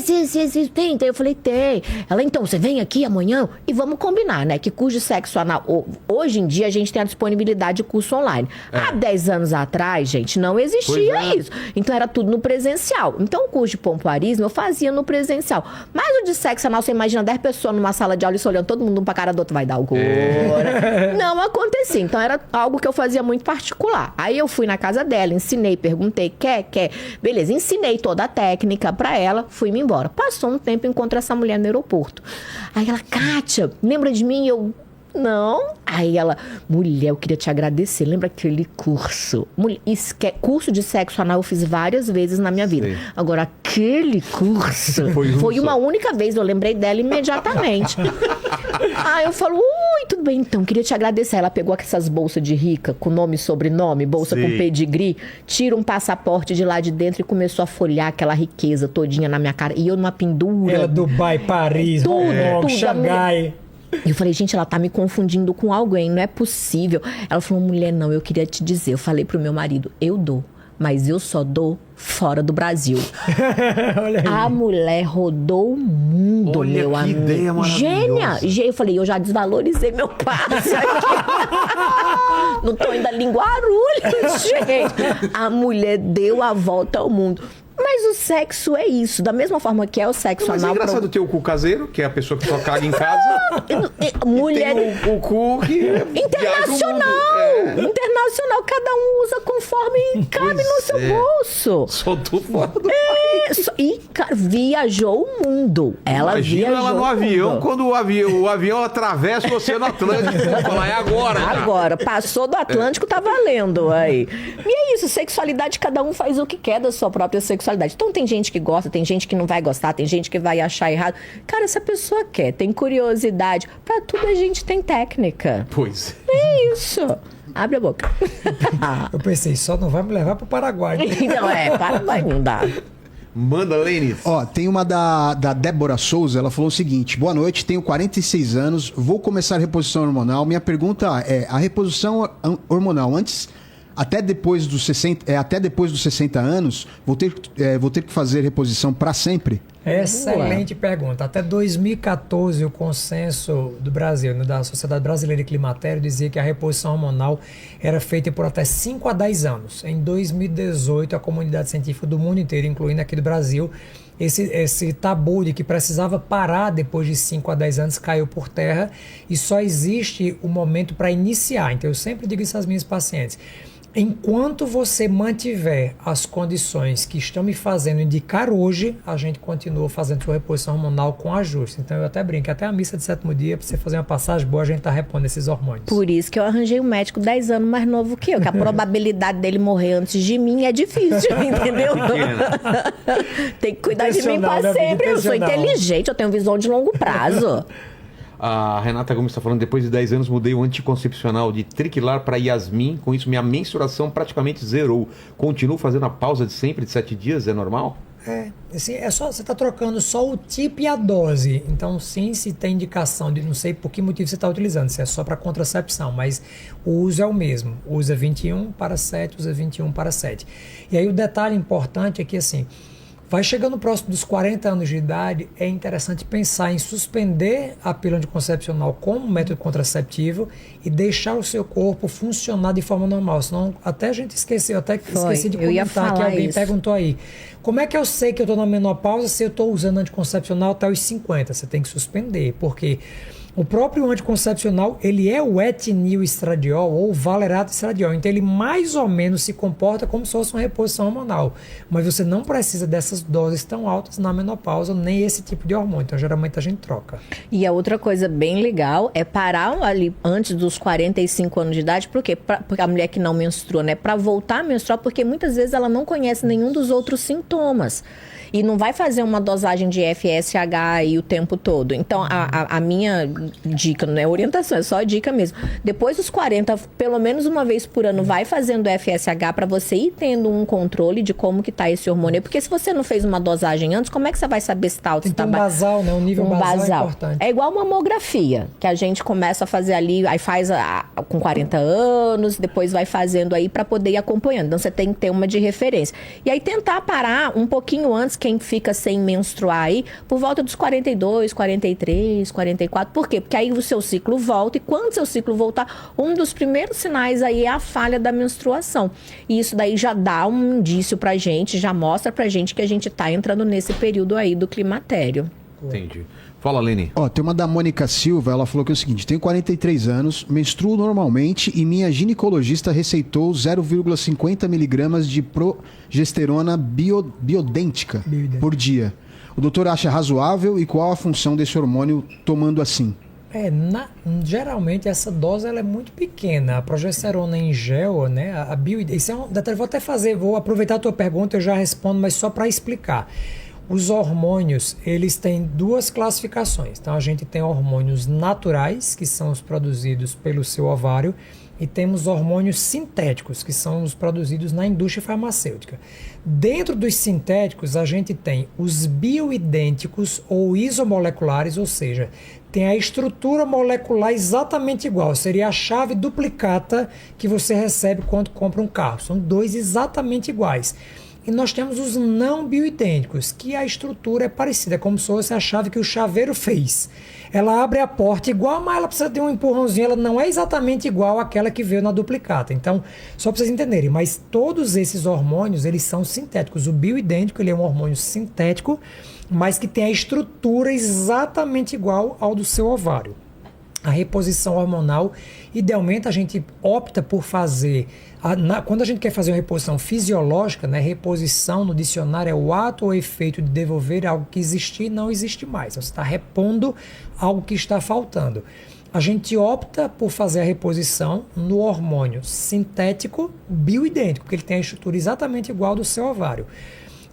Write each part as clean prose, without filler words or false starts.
esse, tem. Eu falei, tem. Ela, então, você vem aqui amanhã e vamos combinar, né? Que curso de sexo anal... Hoje em dia, a gente tem a disponibilidade de curso online. Há 10 anos atrás, gente, não existia isso. Então, era tudo no presencial. Então, o curso de pompoarismo eu fazia no presencial. Mas o de sexo anal, você imagina 10 pessoas numa sala de aula e olhando todo mundo um pra cara do outro, vai dar o couro. Não acontecia. Então, era algo que eu fazia muito particular. Aí, eu fui na casa dela, ensinei, perguntei, quer? Beleza, ensinei toda a técnica pra ela, fui-me embora. Passou um tempo, encontro essa mulher no aeroporto. Aí ela, Kátia, lembra de mim? Eu, não. Aí ela, mulher, eu queria te agradecer. Lembra aquele curso? Curso de sexo anal eu fiz várias vezes na minha vida. Sim. Agora, aquele curso foi uma única vez. Eu lembrei dela imediatamente. Aí eu falo, ui, tudo bem então, queria te agradecer. Ela pegou essas bolsas de rica, com nome e sobrenome, bolsa com pedigree, tira um passaporte de lá de dentro e começou a folhar aquela riqueza todinha na minha cara. E eu numa pendura. Ela, Dubai, Paris, tudo, Xangai. E eu falei, gente, ela tá me confundindo com alguém, não é possível. Ela falou, mulher, não, eu queria te dizer. Eu falei pro meu marido, eu dou, mas eu só dou fora do Brasil. Olha aí. A mulher rodou o mundo, olha, meu amigo. Ideia maravilhosa. Gênia. Eu falei, eu já desvalorizei meu passe aqui. Não tô ainda linguarulho, gente. A mulher deu a volta ao mundo. Mas o sexo é isso, da mesma forma que é o sexo anal. Mas é engraçado ter o cu caseiro, que é a pessoa que só caga em casa. Mulher... E tem o cu que... Internacional! Internacional, cada um usa conforme cabe no seu bolso. Soltou fora do país. E viajou o mundo. Imagina ela no avião, quando o avião atravessa o Oceano Atlântico. Fala, é agora. Agora, passou do Atlântico, tá valendo aí. E é isso, sexualidade, cada um faz o que quer da sua própria sexualidade. Então tem gente que gosta, tem gente que não vai gostar, tem gente que vai achar errado. Cara, se a pessoa quer, tem curiosidade, pra tudo a gente tem técnica. Pois é. Isso. Abre a boca. Eu pensei, só não vai me levar pro Paraguai. Não, Paraguai não dá. Manda, Lênis. Ó, tem uma da Débora Souza, ela falou o seguinte: boa noite, tenho 46 anos, vou começar a reposição hormonal. Minha pergunta é, a reposição hormonal até depois dos 60 anos, vou ter que fazer reposição para sempre? Excelente pergunta. Até 2014, o consenso do Brasil, da Sociedade Brasileira de Climatério, dizia que a reposição hormonal era feita por até 5 a 10 anos. Em 2018, a comunidade científica do mundo inteiro, incluindo aqui do Brasil, esse tabu de que precisava parar depois de 5 a 10 anos caiu por terra e só existe o momento para iniciar. Então, eu sempre digo isso às minhas pacientes. Enquanto você mantiver as condições que estão me fazendo indicar hoje, a gente continua fazendo sua reposição hormonal com ajuste. Então eu até brinco, até a missa de 7º dia, para você fazer uma passagem boa, a gente está repondo esses hormônios. Por isso que eu arranjei um médico 10 anos mais novo que eu, que a probabilidade dele morrer antes de mim é difícil, entendeu? Tem que cuidar de mim para sempre. Eu sou inteligente, eu tenho visão de longo prazo. A Renata Gomes está falando, depois de 10 anos mudei o anticoncepcional de Triquilar para Yasmin, com isso minha menstruação praticamente zerou. Continuo fazendo a pausa de sempre de 7 dias, é normal? Assim, você está trocando só o tipo e a dose. Então sim, se tem indicação de não sei por que motivo você está utilizando, se é só para contracepção, mas o uso é o mesmo. Usa 21 para 7, usa 21 para 7. E aí o detalhe importante é que assim, vai chegando próximo dos 40 anos de idade, é interessante pensar em suspender a pílula anticoncepcional como método contraceptivo e deixar o seu corpo funcionar de forma normal. Senão, até a gente esqueceu, esqueci de comentar que alguém perguntou aí. Como é que eu sei que eu estou na menopausa se eu estou usando anticoncepcional até os 50? Você tem que suspender, porque o próprio anticoncepcional, ele é o etinil-estradiol ou valerato-estradiol. Então, ele mais ou menos se comporta como se fosse uma reposição hormonal. Mas você não precisa dessas doses tão altas na menopausa, nem esse tipo de hormônio. Então, geralmente, a gente troca. E a outra coisa bem legal é parar ali antes dos 45 anos de idade. Por quê? Porque a mulher que não menstrua, né? Para voltar a menstruar, porque muitas vezes ela não conhece nenhum dos outros sintomas. E não vai fazer uma dosagem de FSH aí o tempo todo. Então, a minha dica, não é orientação, é só dica mesmo. Depois dos 40, pelo menos uma vez por ano, vai fazendo FSH para você ir tendo um controle de como que tá esse hormônio. Porque se você não fez uma dosagem antes, como é que você vai saber se tá alto, Tem se que tá ter um basal, né? Um nível basal é importante. É igual mamografia, que a gente começa a fazer ali, aí faz com 40 anos, depois vai fazendo aí para poder ir acompanhando. Então você tem que ter uma de referência. E aí tentar parar um pouquinho antes, quem fica sem menstruar aí, por volta dos 42, 43, 44. Por quê? Porque aí o seu ciclo volta e quando o seu ciclo voltar, um dos primeiros sinais aí é a falha da menstruação. E isso daí já dá um indício pra gente, já mostra pra gente que a gente tá entrando nesse período aí do climatério. Entendi. Fala, Lene. Ó, tem uma da Mônica Silva, ela falou que é o seguinte: tenho 43 anos, menstruo normalmente e minha ginecologista receitou 0,50 miligramas de progesterona biodêntica por dia. O doutor acha razoável e qual a função desse hormônio tomando assim? Geralmente essa dose ela é muito pequena. A progesterona em gel, né? Isso é vou aproveitar a tua pergunta, eu já respondo, mas só para explicar. Os hormônios, eles têm duas classificações. Então, a gente tem hormônios naturais, que são os produzidos pelo seu ovário, e temos hormônios sintéticos, que são os produzidos na indústria farmacêutica. Dentro dos sintéticos, a gente tem os bioidênticos ou isomoleculares, ou seja, tem a estrutura molecular exatamente igual. Seria a chave duplicata que você recebe quando compra um carro. São dois exatamente iguais. E nós temos os não bioidênticos, que a estrutura é parecida, é como se fosse a chave que o chaveiro fez. Ela abre a porta igual, mas ela precisa de um empurrãozinho, ela não é exatamente igual àquela que veio na duplicata. Então, só para vocês entenderem, mas todos esses hormônios, eles são sintéticos. O bioidêntico, ele é um hormônio sintético, mas que tem a estrutura exatamente igual ao do seu ovário. A reposição hormonal, idealmente a gente opta por fazer, quando a gente quer fazer uma reposição fisiológica, né, reposição no dicionário é o ato ou efeito de devolver algo que existia e não existe mais. Você está repondo algo que está faltando. A gente opta por fazer a reposição no hormônio sintético bioidêntico, porque ele tem a estrutura exatamente igual do seu ovário.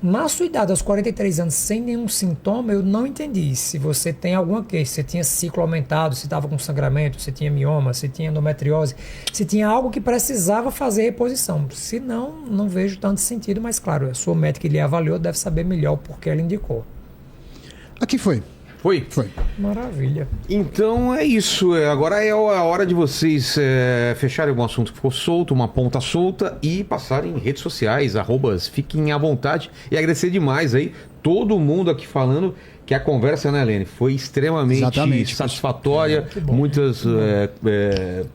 Na sua idade, aos 43 anos, sem nenhum sintoma, eu não entendi se você tem alguma queixa, se tinha ciclo aumentado, se estava com sangramento, se tinha mioma, se tinha endometriose, se tinha algo que precisava fazer reposição. Se não, não vejo tanto sentido, mas claro, a sua médica que lhe avaliou deve saber melhor o porquê ela indicou. Aqui foi. Foi? Maravilha. Então é isso. Agora é a hora de vocês fecharem algum assunto que ficou solto, uma ponta solta, e passarem em redes sociais, arrobas, fiquem à vontade. E agradecer demais aí todo mundo aqui falando que a conversa, né, Helene, foi extremamente satisfatória. Muitas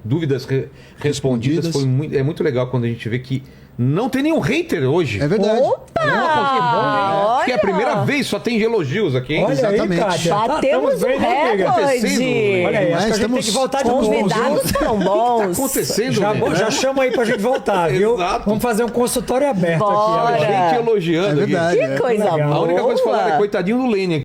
dúvidas respondidas. É muito legal quando a gente vê que não tem nenhum hater hoje. É verdade. Opa! Que é a primeira vez, só tem elogios aqui, hein? Olha Exatamente. aí, Kátia. Batemos o recorde. Olha aí, acho que a gente tem que voltar de novo. Convidados foram O que bons. tá acontecendo, velho? Já chama aí pra gente voltar, viu? Exato. Vamos fazer um consultório aberto Bora. aqui. Gente elogiando É aqui. verdade. Que coisa Legal. boa. A única coisa que falaram é coitadinho do Lene.